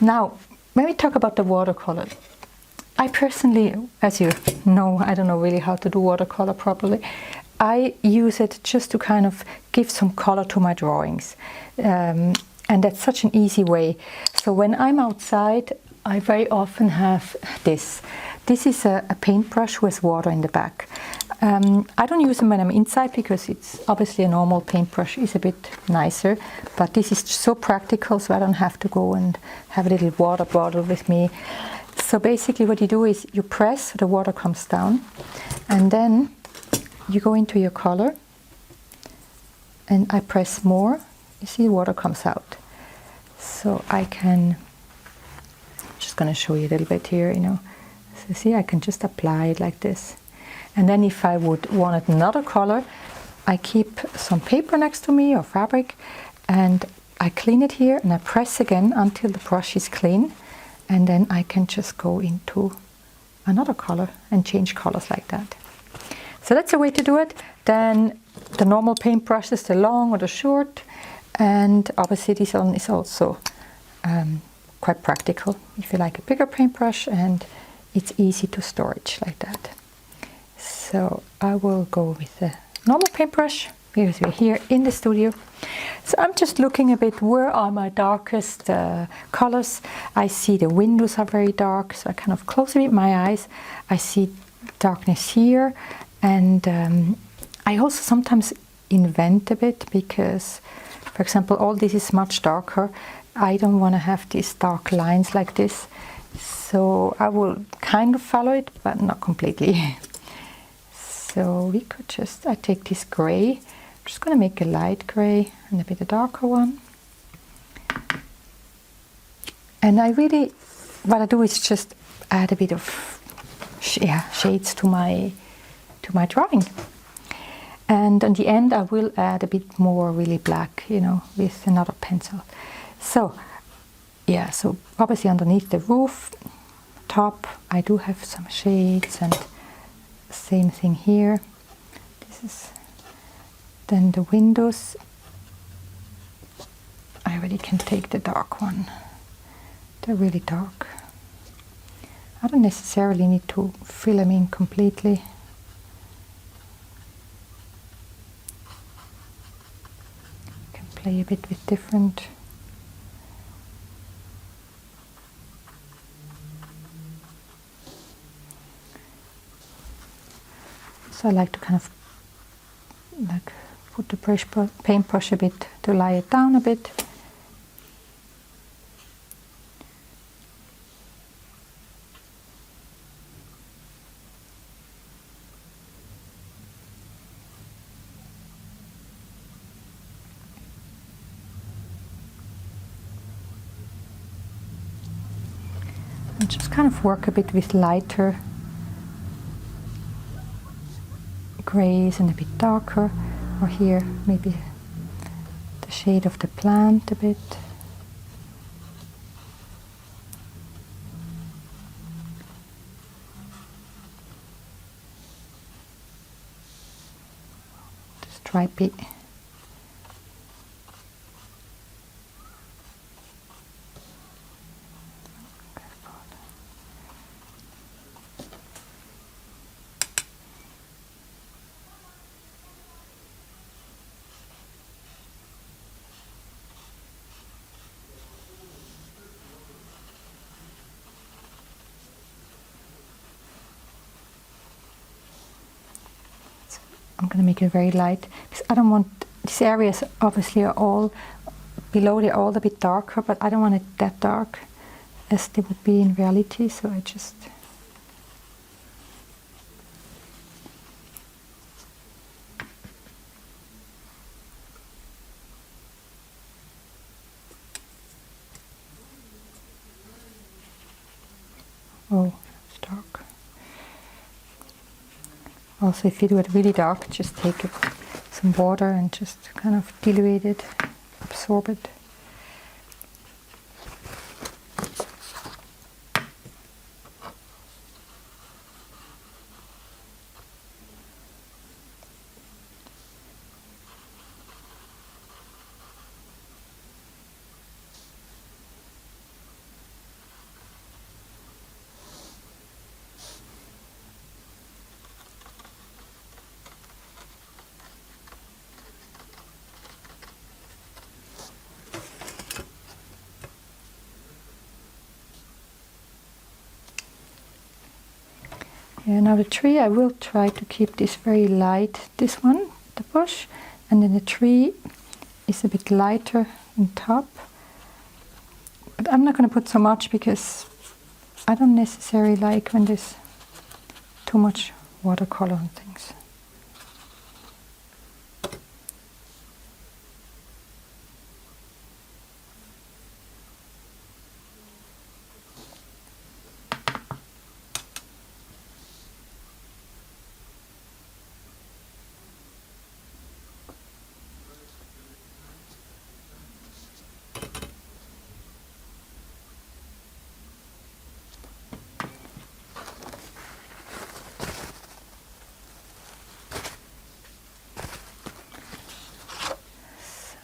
Now, when we talk about the watercolor, I personally, as you know, I don't know really how to do watercolor properly. I use it just to kind of give some color to my drawings. And that's such an easy way. So when I'm outside, I very often have this. This is a paintbrush with water in the back. I don't use them when I'm inside because it's obviously a normal paintbrush is a bit nicer, but this is so practical, so I don't have to go and have a little water bottle with me. So basically what you do is you press so the water comes down, and then you go into your color, and I press more, you see the water comes out. So I can, I'm just going to show you a little bit here, you know. So see, I can just apply it like this. And then if I would want another color, I keep some paper next to me or fabric, and I clean it here, and I press again until the brush is clean, and then I can just go into another color and change colors like that. So that's a way to do it. Then the normal paintbrushes, the long or the short, and obviously this one is also quite practical if you like a bigger paintbrush, and it's easy to storage like that. So I will go with the normal paintbrush because we're here in the studio. So I'm just looking a bit, where are my darkest colors? I see the windows are very dark, so I kind of close a bit my eyes. I see darkness here, and I also sometimes invent a bit because, for example, all this is much darker. I don't want to have these dark lines like this, so I will kind of follow it, but not completely. So we could just, I take this gray, I'm just going to make a light gray and a bit a darker one. And I really, what I do is just add a bit of shades to my drawing. And on the end I will add a bit more really black, you know, with another pencil. So yeah, so obviously underneath the roof top I do have some shades, and same thing here. This is then the windows. I really can take the dark one. They're really dark. I don't necessarily need to fill them in completely. Can play a bit with different. So I like to kind of like put the paintbrush a bit to lie it down a bit. And just kind of work a bit with lighter grays and a bit darker, or here maybe shade of the plant a bit. Stripy. I'm going to make it very light because I don't want, these areas obviously are all below, they're all a bit darker, but I don't want it that dark as they would be in reality, so I just oh, it's dark. Also, if you do it really dark, just take some water and just kind of dilute it, absorb it. Yeah, now the tree, I will try to keep this very light, this one, the bush, and then the tree is a bit lighter on top. But I'm not going to put so much because I don't necessarily like when there's too much watercolor on things.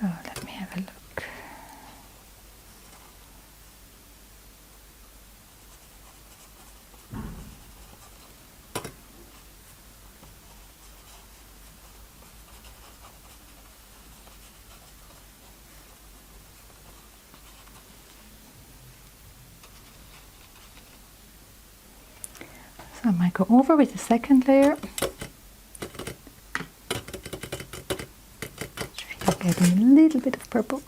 So let me have a look. So I might go over with the second layer. Adding a little bit of purple.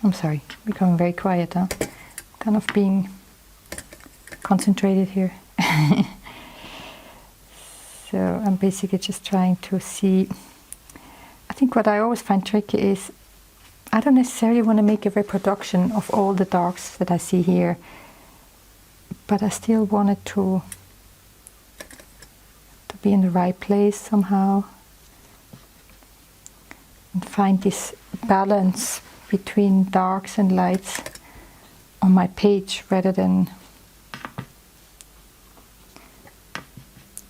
I'm sorry, becoming very quiet, huh? Kind of being concentrated here. So I'm basically just trying to see. I think what I always find tricky is I don't necessarily want to make a reproduction of all the darks that I see here, but I still want it to be in the right place somehow and find this balance between darks and lights on my page rather than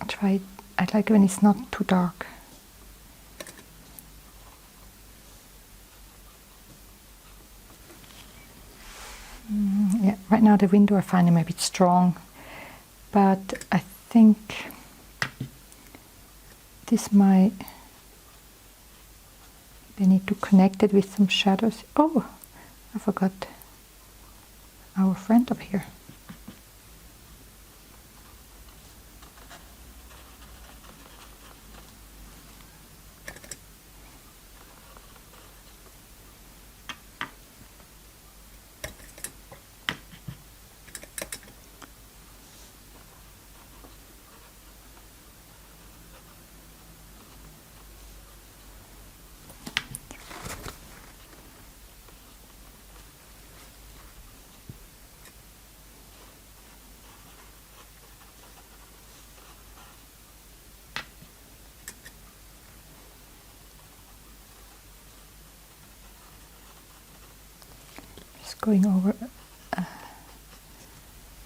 try. I like when it's not too dark. Yeah, right now the window I find them a bit strong, but I think this might. I need to connect it with some shadows. Oh, I forgot our friend up here. Going over a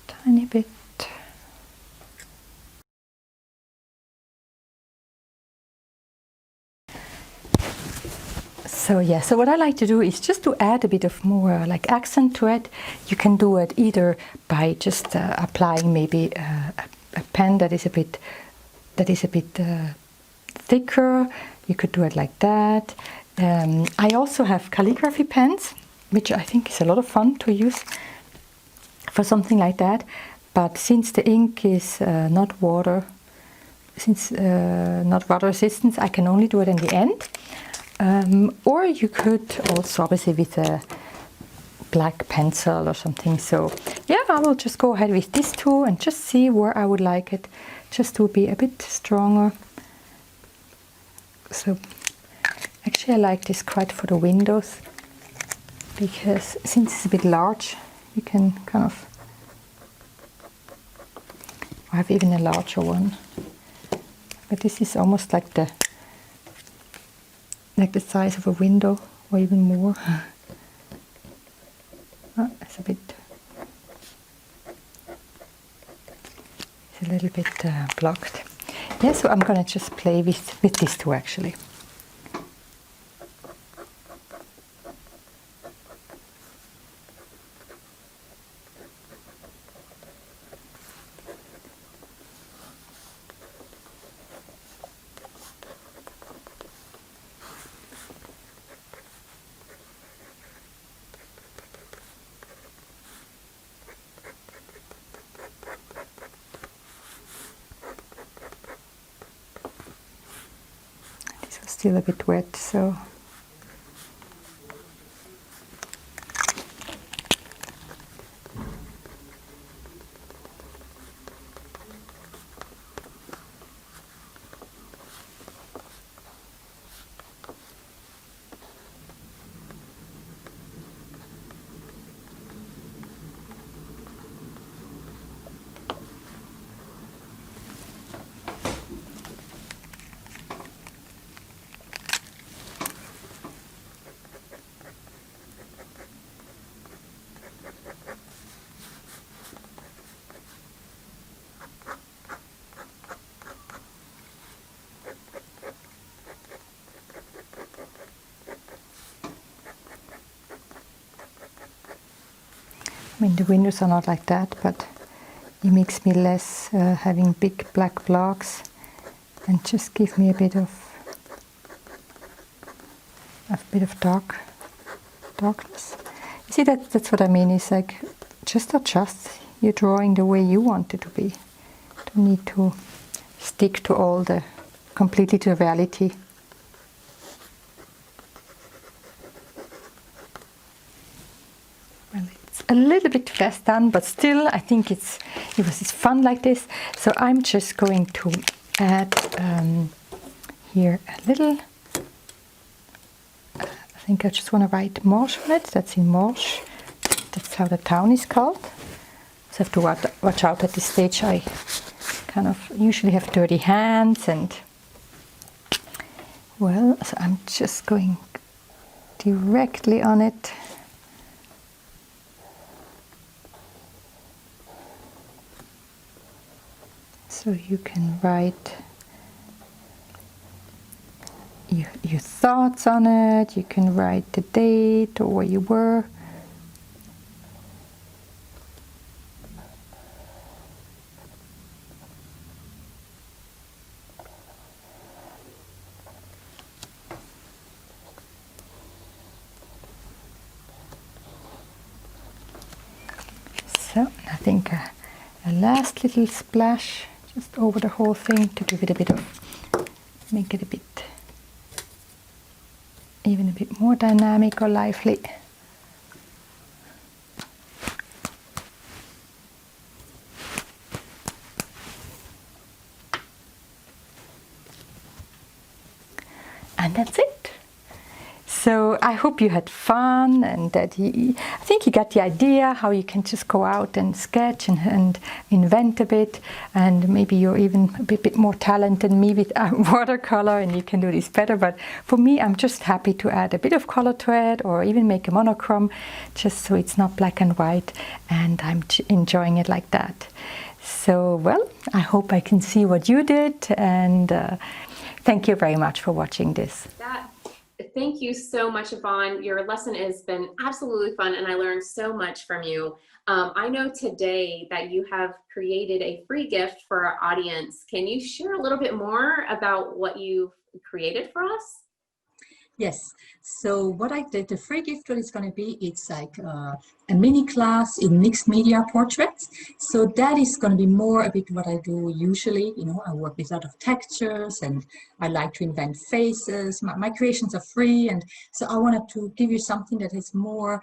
tiny bit. So yeah, so what I like to do is just to add a bit of more like accent to it. You can do it either by just applying maybe a pen that is a bit thicker. You could do it like that. I also have calligraphy pens, which I think is a lot of fun to use for something like that. But since the ink is not water resistant, I can only do it in the end. Or you could also obviously with a black pencil or something. So yeah, I will just go ahead with these two and just see where I would like it just to be a bit stronger. So actually I like this quite for the windows, because since it's a bit large, you can kind of, I have even a larger one, but this is almost like the size of a window or even more. Oh, it's a little bit blocked. Yeah, so I'm gonna just play with these two actually. Still a bit wet, so I mean, the windows are not like that, but it makes me less having big black blocks and just give me a bit of darkness. You see, that's what I mean. It's like just adjust your drawing the way you want it to be. Don't need to stick to all the completely to reality. A little bit less done, but still I think it's fun like this. So I'm just going to add here a little, I think I just want to write Morsch on it. That's in Morsch. That's how the town is called. So I have to watch out at this stage. I kind of usually have dirty hands, and well, so I'm just going directly on it. So you can write your thoughts on it. You can write the date or where you were. So I think a last little splash just over the whole thing to give it a bit of, make it a bit, even a bit more dynamic or lively. And that's it. So I hope you had fun and that I think you got the idea how you can just go out and sketch and invent a bit, and maybe you're even a bit more talented than me with watercolor and you can do this better. But for me, I'm just happy to add a bit of color to it or even make a monochrome just so it's not black and white, and I'm enjoying it like that. So, well, I hope I can see what you did, and thank you very much for watching this. Thank you so much, Yvonne. Your lesson has been absolutely fun and I learned so much from you. I know today that you have created a free gift for our audience. Can you share a little bit more about what you've created for us? Yes. So what I did, the free gift, what it's going to be, it's like a mini class in mixed media portraits. So that is going to be more a bit what I do usually. You know, I work with a lot of textures and I like to invent faces. My creations are free. And so I wanted to give you something that is more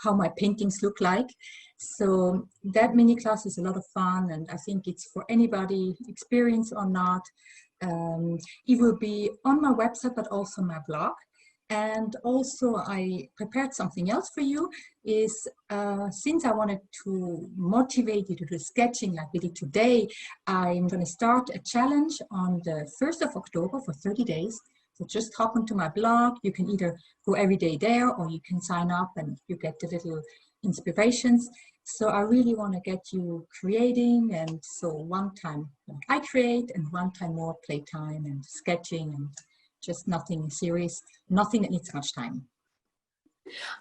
how my paintings look like. So that mini class is a lot of fun. And I think it's for anybody, experienced or not. It will be on my website, but also my blog. And also I prepared something else for you, is since I wanted to motivate you to do sketching like we did today, I'm going to start a challenge on the 1st of October for 30 days. So just hop onto my blog. You can either go every day there or you can sign up and you get the little inspirations. So I really want to get you creating, and so one time I create and one time more playtime and sketching and just nothing serious, nothing that needs much time.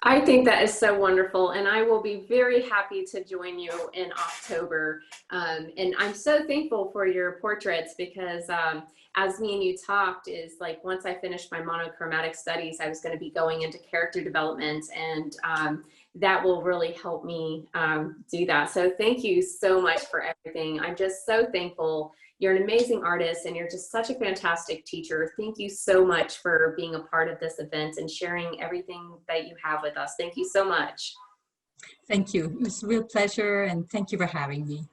I think that is so wonderful, and I will be very happy to join you in October. And I'm so thankful for your portraits because as me and you talked, is like once I finished my monochromatic studies, I was going to be going into character development, and that will really help me do that. So thank you so much for everything. I'm just so thankful. You're an amazing artist and you're just such a fantastic teacher. Thank you so much for being a part of this event and sharing everything that you have with us. Thank you so much. Thank you. It was a real pleasure, and thank you for having me.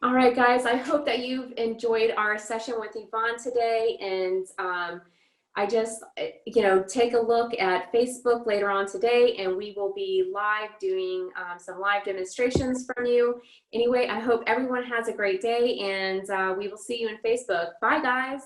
All right, guys, I hope that you've enjoyed our session with Yvonne today. And I just, take a look at Facebook later on today, and we will be live doing some live demonstrations from you. Anyway, I hope everyone has a great day, and we will see you in Facebook. Bye, guys.